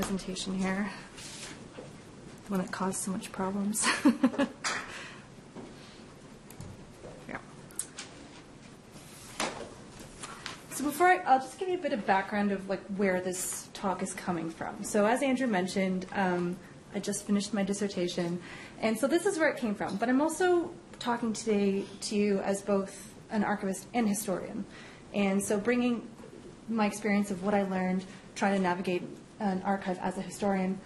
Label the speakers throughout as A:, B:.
A: presentation here, the one that caused so much problems. Yeah. So I'll just give you a bit of background of like where this talk is coming from. So as Andrew mentioned, I just finished my dissertation, and so this is where it came from. But I'm also talking today to you as both an archivist and historian. And so bringing my experience of what I learned, trying to navigate an archive as a historian,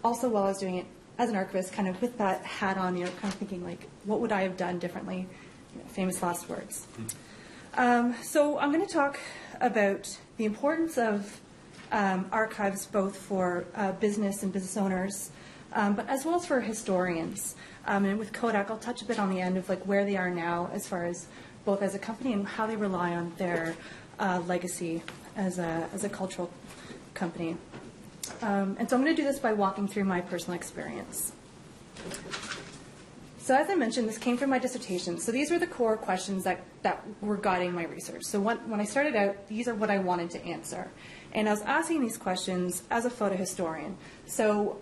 A: also while I was doing it as an archivist, kind of with that hat on, kind of thinking like, what would I have done differently? Famous last words. So I'm going to talk about the importance of archives both for business and business owners, but as well as for historians. And with Kodak, I'll touch a bit on the end of like where they are now as far as both as a company and how they rely on their legacy as a cultural company. And so I'm going to do this by walking through my personal experience. So as I mentioned, this came from my dissertation. So these were the core questions that were guiding my research. So when I started out, these are what I wanted to answer. And I was asking these questions as a photo historian. So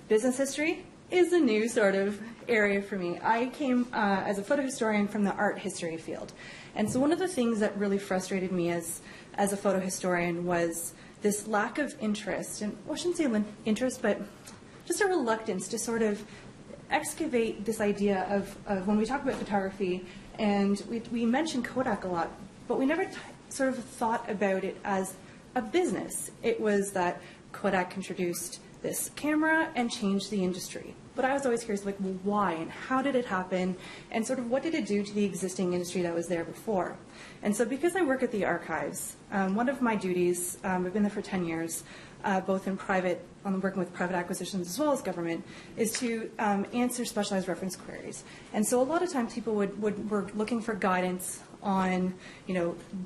A: business history is a new sort of area for me. I came as a photo historian from the art history field. And so one of the things that really frustrated me as a photo historian was this lack of interest, and I shouldn't say interest, but just a reluctance to sort of excavate this idea of when we talk about photography, and we mention Kodak a lot, but we never sort of thought about it as a business. It was that Kodak introduced this camera and changed the industry. But I was always curious, like, well, why and how did it happen, and sort of what did it do to the existing industry that was there before? And so because I work at the archives, one of my duties, I've been there for 10 years, both in private, working with private acquisitions as well as government, is to answer specialized reference queries. And so a lot of times people were looking for guidance on,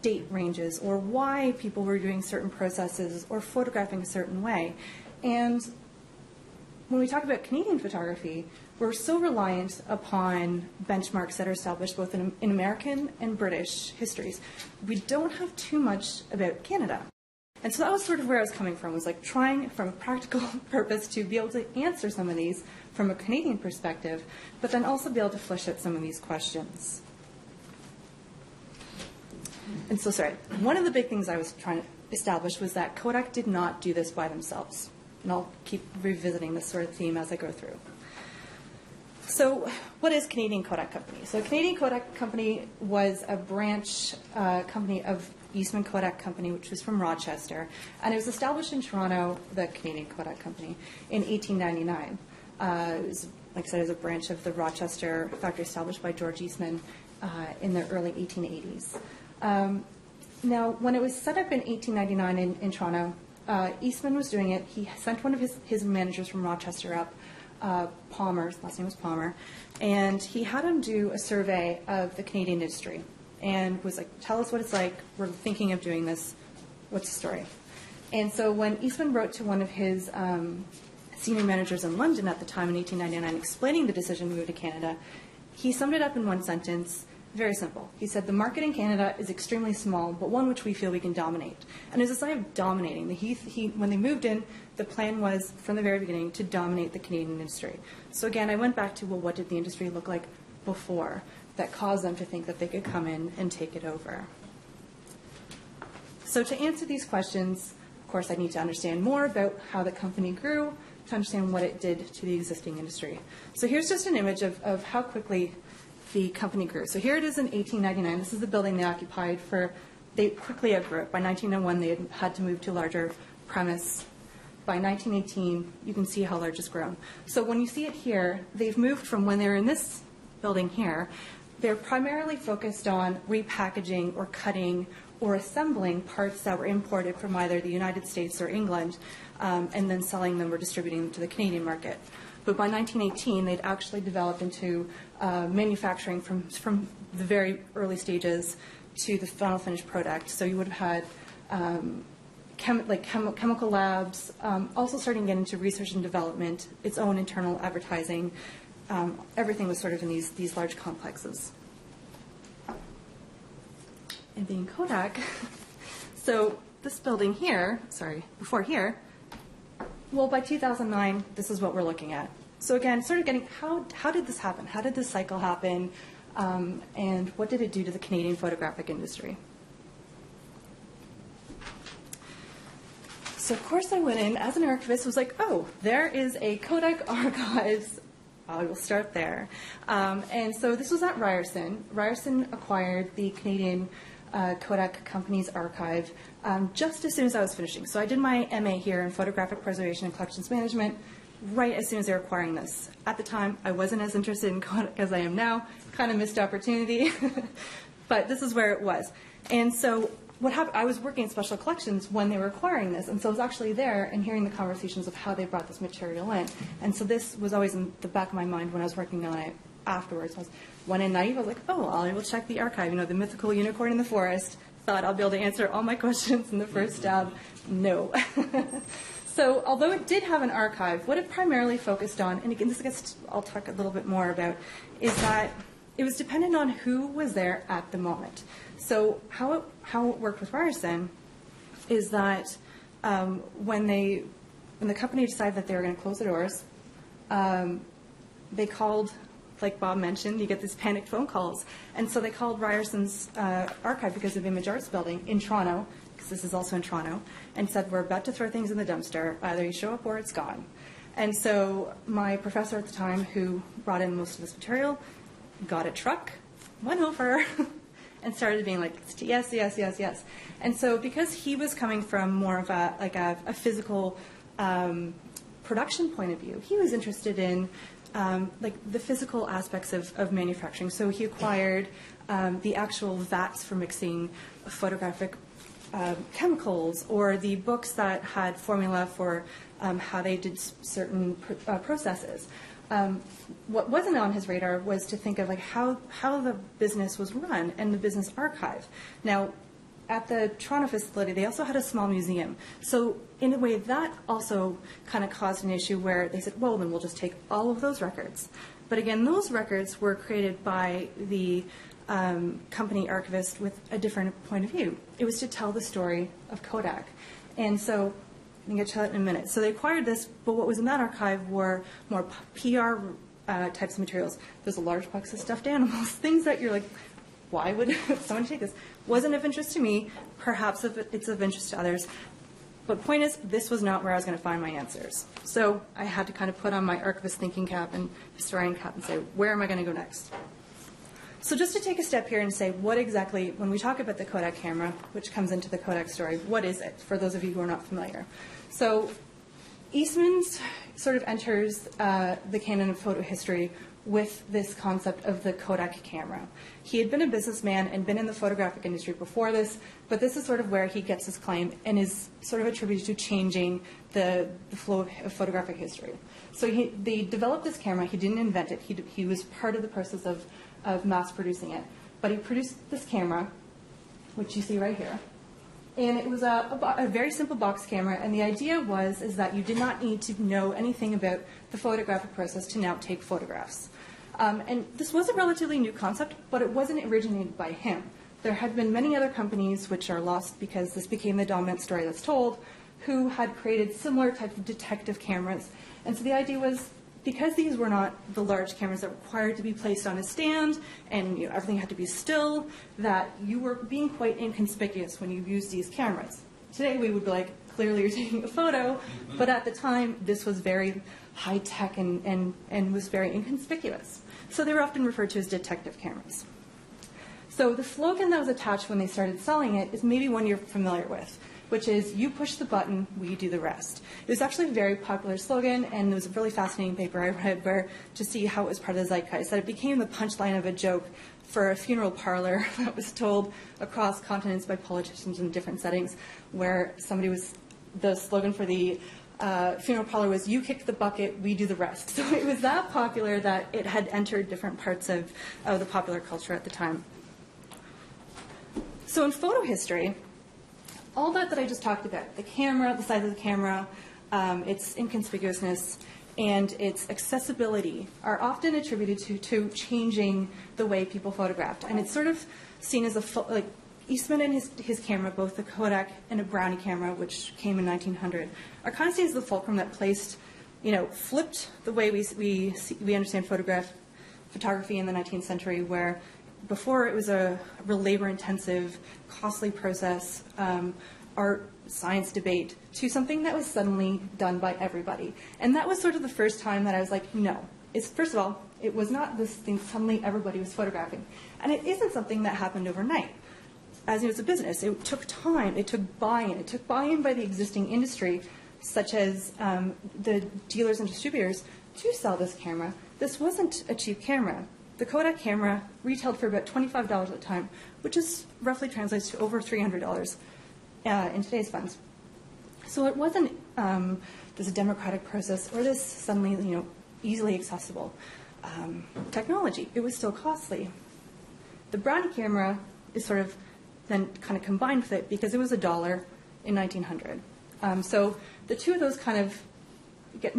A: date ranges or why people were doing certain processes or photographing a certain way. And when we talk about Canadian photography, we're so reliant upon benchmarks that are established both in American and British histories. We don't have too much about Canada. And so that was sort of where I was coming from, was like trying from a practical purpose to be able to answer some of these from a Canadian perspective, but then also be able to flesh out some of these questions. And so, one of the big things I was trying to establish was that Kodak did not do this by themselves. And I'll keep revisiting this sort of theme as I go through. So what is Canadian Kodak Company? So Canadian Kodak Company was a branch company of Eastman Kodak Company, which was from Rochester. And it was established in Toronto, the Canadian Kodak Company, in 1899. It was, like I said, it was a branch of the Rochester factory established by George Eastman in the early 1880s. Now, when it was set up in 1899 in Toronto, Eastman was doing it. He sent one of his managers from Rochester up, Palmer, his last name was Palmer, and he had him do a survey of the Canadian industry and was like, tell us what it's like. We're thinking of doing this. What's the story? And so when Eastman wrote to one of his senior managers in London at the time in 1899 explaining the decision to move to Canada, he summed it up in one sentence. Very simple. He said, the market in Canada is extremely small, but one which we feel we can dominate. And it was a sign of dominating. When they moved in, the plan was, from the very beginning, to dominate the Canadian industry. So again, I went back to, well, what did the industry look like before that caused them to think that they could come in and take it over? So to answer these questions, of course, I need to understand more about how the company grew, to understand what it did to the existing industry. So here's just an image of how quickly the company grew. So here it is in 1899. This is the building they occupied they quickly outgrew it. By 1901, they had to move to a larger premise. By 1918, you can see how large it's grown. So when you see it here, they've moved from when they were in this building here, they're primarily focused on repackaging or cutting or assembling parts that were imported from either the United States or England, and then selling them or distributing them to the Canadian market. But by 1918, they'd actually developed into manufacturing from the very early stages to the final finished product. So you would have had chemical labs, also starting to get into research and development, its own internal advertising. Everything was sort of in these large complexes. And being Kodak, so this building here, before here, Well, by 2009, this is what we're looking at. So again, sort of getting, how did this happen? How did this cycle happen? And what did it do to the Canadian photographic industry? So of course I went in as an archivist, was like, oh, there is a Kodak Archives. I will start there. And so this was at Ryerson. Ryerson acquired the Canadian Kodak Company's archive just as soon as I was finishing. So I did my MA here in photographic preservation and collections management right as soon as they were acquiring this. At the time, I wasn't as interested in Kodak as I am now. Kind of missed opportunity. But this is where it was. And so what happened, I was working in special collections when they were acquiring this, and so I was actually there and hearing the conversations of how they brought this material in. And so this was always in the back of my mind when I was working on it afterwards. I went in naive, I was like, oh, I will check the archive, you know, the mythical unicorn in the forest. Thought I'll be able to answer all my questions in the first stab. No. So although it did have an archive, what it primarily focused on, and again, this gets, I'll talk a little bit more about, is that it was dependent on who was there at the moment. So how it worked with Ryerson is that when the company decided that they were going to close the doors, they called, like Bob mentioned, you get these panicked phone calls. And so they called Ryerson's archive because of Image Arts Building in Toronto, because this is also in Toronto, and said, we're about to throw things in the dumpster. Either you show up or it's gone. And so my professor at the time, who brought in most of this material, got a truck, went over, and started being like, yes, yes, yes, yes. And so because he was coming from more of a physical production point of view, he was interested in like the physical aspects of manufacturing. So he acquired the actual vats for mixing photographic chemicals, or the books that had formula for how they did certain processes. What wasn't on his radar was to think of like how the business was run and the business archive. Now, at the Toronto facility, they also had a small museum. So in a way, that also kind of caused an issue where they said, well, then we'll just take all of those records. But again, those records were created by the company Archivist with a different point of view. It was to tell the story of Kodak. And so I can get to that in a minute. So they acquired this, but what was in that archive were more PR types of materials. There's a large box of stuffed animals, things that you're like, why would someone take this? Wasn't of interest to me. Perhaps it's of interest to others. But point is, this was not where I was going to find my answers. So I had to kind of put on my archivist thinking cap and historian cap and say, where am I going to go next? So just to take a step here and say what exactly, when we talk about the Kodak camera, which comes into the Kodak story, what is it, for those of you who are not familiar? So Eastman's sort of enters the canon of photo history with this concept of the Kodak camera. He had been a businessman and been in the photographic industry before this, but this is sort of where he gets his claim and is sort of attributed to changing the flow of photographic history. So they developed this camera. He didn't invent it. He was part of the process of mass producing it. But he produced this camera, which you see right here. And it was a very simple box camera, and the idea is that you did not need to know anything about the photographic process to now take photographs. And this was a relatively new concept, but it wasn't originated by him. There had been many other companies, which are lost because this became the dominant story that's told, who had created similar types of detective cameras. And so the idea was, because these were not the large cameras that required to be placed on a stand and everything had to be still, that you were being quite inconspicuous when you used these cameras. Today we would be like, clearly you're taking a photo, but at the time this was very high tech and was very inconspicuous. So they were often referred to as detective cameras. So the slogan that was attached when they started selling it is maybe one you're familiar with, which is, you push the button, we do the rest. It was actually a very popular slogan, and there was a really fascinating paper I read where to see how it was part of the zeitgeist, that it became the punchline of a joke for a funeral parlor that was told across continents by politicians in different settings, where the slogan for the funeral parlor was, you kick the bucket, we do the rest. So it was that popular that it had entered different parts of the popular culture at the time. So in photo history, all that I just talked about, the camera, the size of the camera, its inconspicuousness, and its accessibility are often attributed to changing the way people photographed. And it's sort of seen as Eastman and his camera, both the Kodak and a Brownie camera, which came in 1900, are kind of seen as the fulcrum that placed, flipped the way we understand photography in the 19th century, where before it was a real labor-intensive, costly process, art, science debate, to something that was suddenly done by everybody. And that was sort of the first time that I was like, no. First of all, it was not this thing suddenly everybody was photographing. And it isn't something that happened overnight. As it was a business, it took time, it took buy-in. It took buy-in by the existing industry, such as the dealers and distributors, to sell this camera. This wasn't a cheap camera. The Kodak camera retailed for about $25 at the time, which is roughly translates to over $300 in today's funds. So it wasn't this democratic process or this suddenly, easily accessible technology. It was still costly. The Brownie camera is sort of then kind of combined with it because it was $1 in 1900. So the two of those kind of get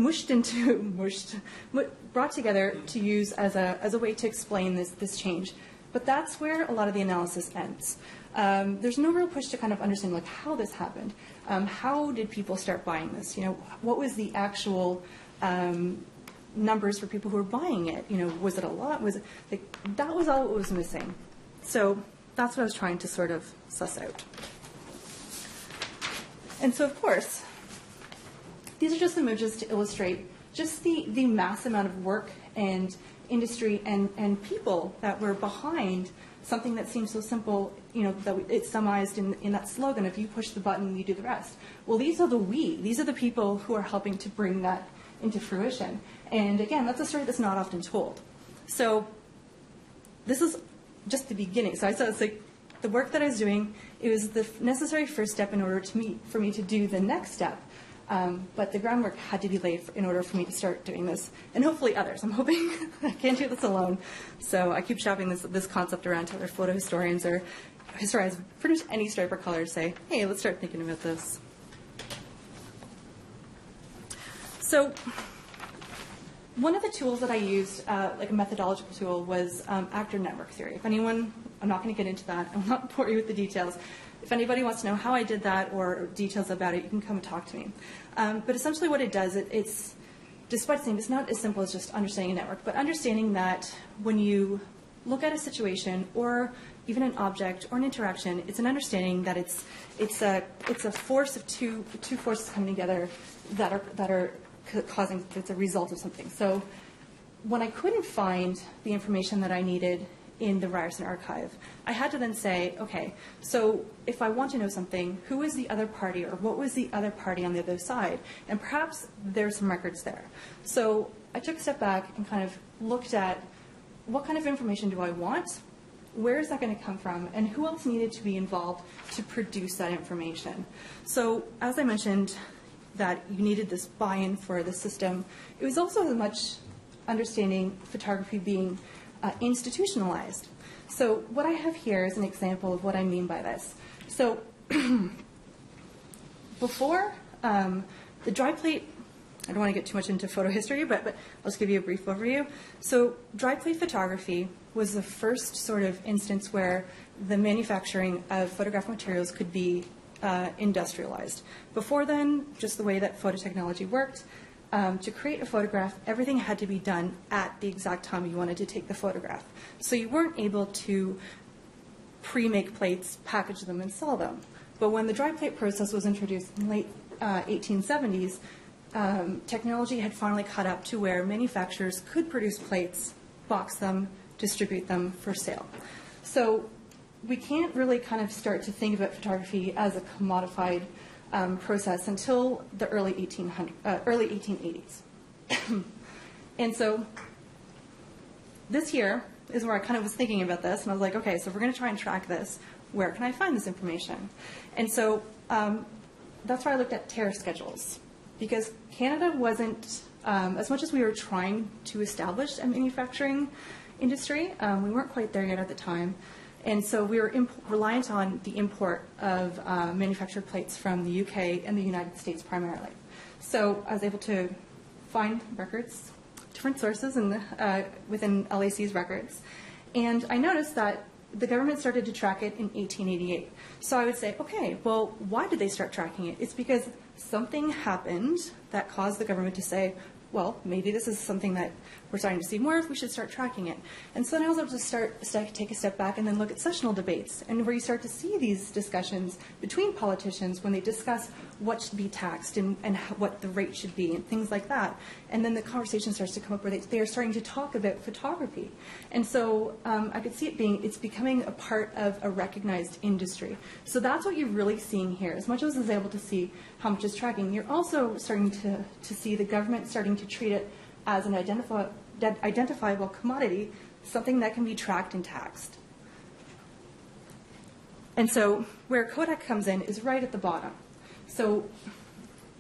A: brought together to use as a way to explain this change. But that's where a lot of the analysis ends. There's no real push to kind of understand like how this happened. How did people start buying this? What was the actual numbers for people who were buying it? Was it a lot? Was it that was all that was missing? So that's what I was trying to sort of suss out. And so, of course, these are just images to illustrate just the mass amount of work and industry and people that were behind something that seems so simple, that it's summarized in that slogan, if you push the button, you do the rest. Well, these are the we. These are the people who are helping to bring that into fruition. And again, that's a story that's not often told. So this is just the beginning. So I said it's like the work that I was doing, it was the necessary first step in order for me to do the next step. But the groundwork had to be laid in order for me to start doing this, and hopefully others. I'm hoping I can't do this alone. So I keep shopping this concept around to other photo historians or historians of pretty much any stripe or color to say, hey, let's start thinking about this. So one of the tools that I used, like a methodological tool, was actor network theory. If anyone, I'm not going to get into that. I will not bore you with the details. If anybody wants to know how I did that or details about it, you can come and talk to me. But essentially what it does, it's, despite saying it's not as simple as just understanding a network, but understanding that when you look at a situation or even an object or an interaction, it's an understanding that it's a force of two forces coming together that are causing, it's a result of something. So when I couldn't find the information that I needed in the Ryerson archive, I had to then say, okay, so if I want to know something, who is the other party or what was the other party on the other side? And perhaps there's some records there. So I took a step back and kind of looked at what kind of information do I want? Where is that going to come from? And who else needed to be involved to produce that information? So as I mentioned, that you needed this buy-in for the system. It was also as much understanding photography being institutionalized. So what I have here is an example of what I mean by this. So before the dry plate, I don't want to get too much into photo history, but I'll just give you a brief overview. So dry plate photography was the first sort of instance where the manufacturing of photographic materials could be industrialized. Before then, just the way that phototechnology worked, to create a photograph, everything had to be done at the exact time you wanted to take the photograph. So you weren't able to pre-make plates, package them, and sell them. But when the dry plate process was introduced in the late 1870s, technology had finally caught up to where manufacturers could produce plates, box them, distribute them for sale. So we can't really kind of start to think about photography as a commodified process until the early 1880s. And so this here is where I kind of was thinking about this, and I was like, okay, so if we're going to try and track this, where can I find this information? And so that's where I looked at tariff schedules, because Canada wasn't, as much as we were trying to establish a manufacturing industry, we weren't quite there yet at the time. And so we were reliant on the import of manufactured plates from the UK and the United States primarily. So I was able to find records, different sources within LAC's records. And I noticed that the government started to track it in 1888. So I would say, okay, well, why did they start tracking it? It's because something happened that caused the government to say, well, maybe this is something that we're starting to see more of, we should start tracking it. And so now I was able to take a step back and then look at sessional debates, and where you start to see these discussions between politicians when they discuss what should be taxed and what the rate should be and things like that. And then the conversation starts to come up where they are starting to talk about photography. And so I could see it's becoming a part of a recognized industry. So that's what you're really seeing here. As much as I was able to see how much is tracking, you're also starting to see the government starting to treat it as an identifiable commodity, something that can be tracked and taxed. And so where Kodak comes in is right at the bottom. So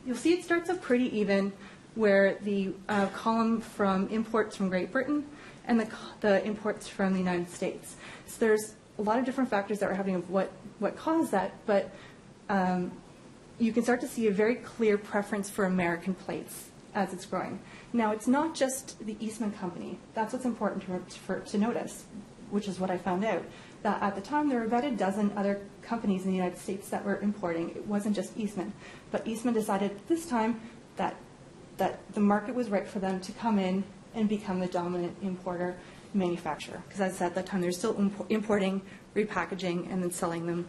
A: you'll see it starts up pretty even, where the column from imports from Great Britain and the imports from the United States. So there's a lot of different factors that are happening of what caused that, but you can start to see a very clear preference for American plates as it's growing. Now, it's not just the Eastman Company. That's what's important to notice, which is what I found out, that at the time there were about a dozen other companies in the United States that were importing. It wasn't just Eastman. But Eastman decided this time that the market was right for them to come in and become the dominant importer manufacturer. Because as I said, at that time they're still importing, repackaging, and then selling them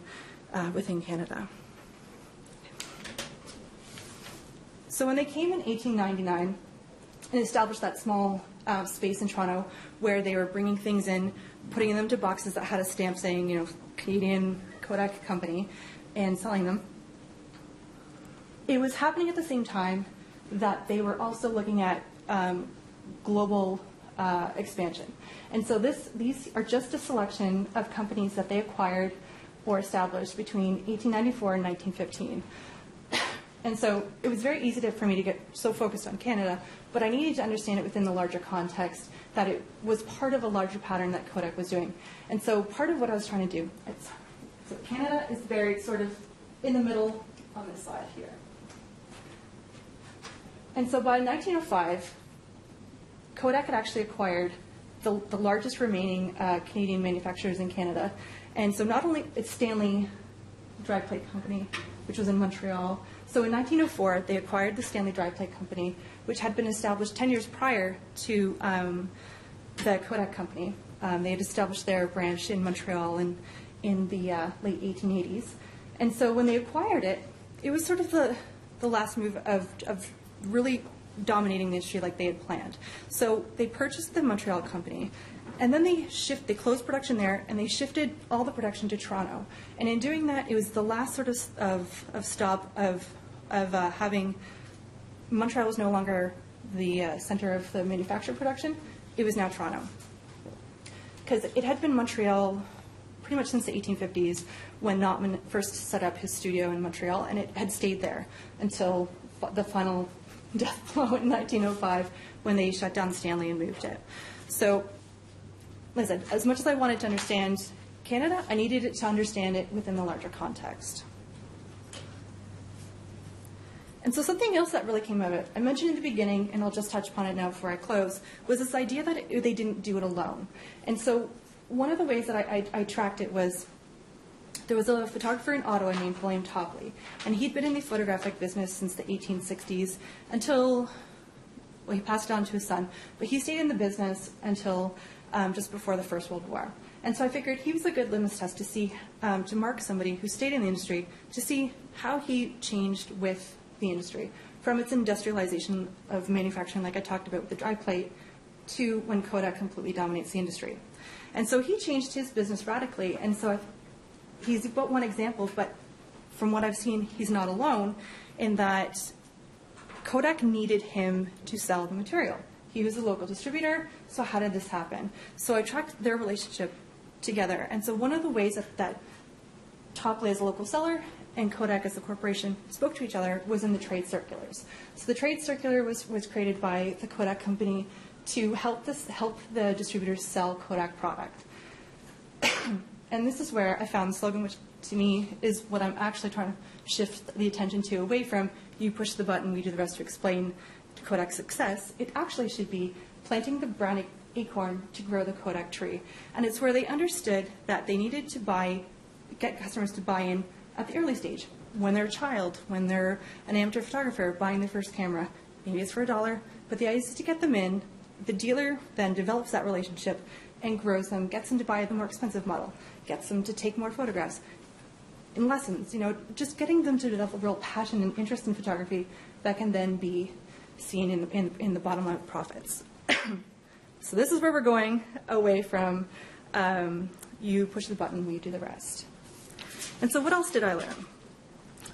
A: within Canada. So when they came in 1899 and established that small space in Toronto where they were bringing things in, putting them into boxes that had a stamp saying, you know, Canadian Kodak Company, and selling them, it was happening at the same time that they were also looking at global expansion. And so these are just a selection of companies that they acquired or established between 1894 and 1915. And so it was very easy for me to get so focused on Canada, but I needed to understand it within the larger context, that it was part of a larger pattern that Kodak was doing. And so part of what I was trying to do, so Canada is buried sort of in the middle on this side here. And so by 1905, Kodak had actually acquired the largest remaining Canadian manufacturers in Canada. And so not only it's Stanley Dry Plate Company, which was in Montreal. So in 1904, they acquired the Stanley Dry Plate Company, which had been established 10 years prior to the Kodak Company. They had established their branch in Montreal in the late 1880s. And so when they acquired it, it was sort of the last move of really dominating the industry like they had planned. So they purchased the Montreal Company, and then they closed production there, and they shifted all the production to Toronto. And in doing that, it was the last sort of stop of having Montreal was no longer the center of the manufactured production. It was now Toronto, because it had been Montreal pretty much since the 1850s when Notman first set up his studio in Montreal, and it had stayed there until the final death blow in 1905 when they shut down Stanley and moved it. So, listen, as much as I wanted to understand Canada, I needed to understand it within the larger context. And so something else that really came out of it, I mentioned in the beginning, and I'll just touch upon it now before I close, was this idea that they didn't do it alone. And so one of the ways that I tracked it was, there was a photographer in Ottawa named William Topley, and he'd been in the photographic business since the 1860s until, well, he passed it on to his son, but he stayed in the business until just before the First World War. And so I figured he was a good litmus test to see, to mark somebody who stayed in the industry, to see how he changed with the industry, from its industrialization of manufacturing, like I talked about with the dry plate, to when Kodak completely dominates the industry. And so he changed his business radically, and so he's but one example, but from what I've seen, he's not alone in that Kodak needed him to sell the material. He was a local distributor, so how did this happen? So I tracked their relationship together, and so one of the ways that Topley as a local seller and Kodak as a corporation spoke to each other was in the trade circulars. So the trade circular was created by the Kodak Company to help the distributors sell Kodak product. And this is where I found the slogan, which to me is what I'm actually trying to shift the attention to, away from you push the button, we do the rest to explain Kodak's success. It actually should be planting the brand acorn to grow the Kodak tree. And it's where they understood that they needed to get customers to buy in at the early stage, when they're a child, when they're an amateur photographer buying their first camera. Maybe it's for $1, but the idea is to get them in. The dealer then develops that relationship and grows them, gets them to buy the more expensive model, gets them to take more photographs. In lessons, just getting them to develop a real passion and interest in photography that can then be seen in the bottom line of profits. So this is where we're going away from you push the button, we do the rest. And so what else did I learn?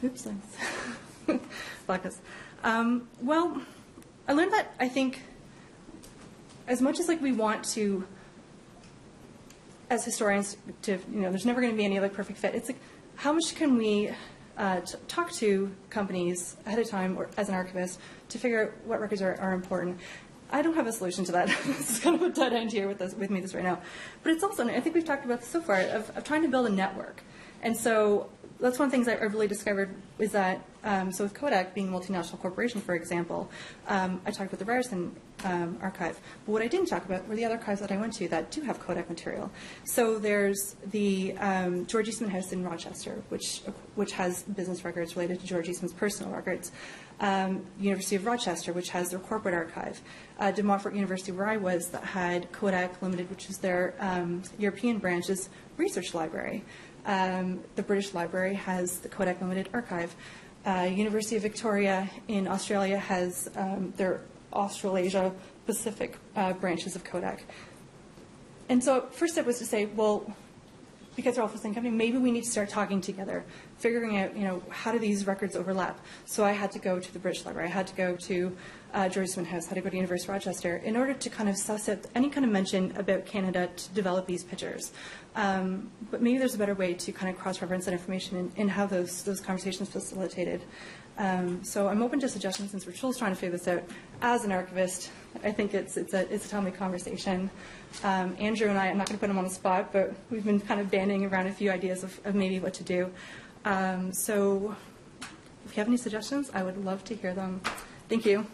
A: Oops, thanks. Blackness. Well, I learned that I think as much as we want to, as historians, there's never going to be any perfect fit. It's how much can we talk to companies ahead of time or as an archivist to figure out what records are important. I don't have a solution to that. This is kind of a dead end here with me right now. But it's also, I think we've talked about this so far, of trying to build a network. And so that's one of the things I've really discovered is that, so with Kodak being a multinational corporation, for example, I talked about the Ryerson archive. But what I didn't talk about were the other archives that I went to that do have Kodak material. So there's the George Eastman House in Rochester, which has business records related to George Eastman's personal records. University of Rochester, which has their corporate archive. De Montfort University, where I was, that had Kodak Limited, which is their European branch's research library. The British Library has the Kodak Limited archive. University of Victoria in Australia has their Australasia Pacific branches of Kodak. And so first step was to say, well, because they're all the same company, maybe we need to start talking together, figuring out, how do these records overlap? So I had to go to the British Library, I had to go to George Eastman House, I had to go to University of Rochester in order to kind of suss out any kind of mention about Canada to develop these pictures. But maybe there's a better way to kind of cross-reference that information and how those conversations facilitated. So I'm open to suggestions since we're still trying to figure this out. As an archivist, I think it's a timely conversation. Andrew and I'm not going to put him on the spot, but we've been kind of banding around a few ideas of maybe what to do. So if you have any suggestions, I would love to hear them. Thank you.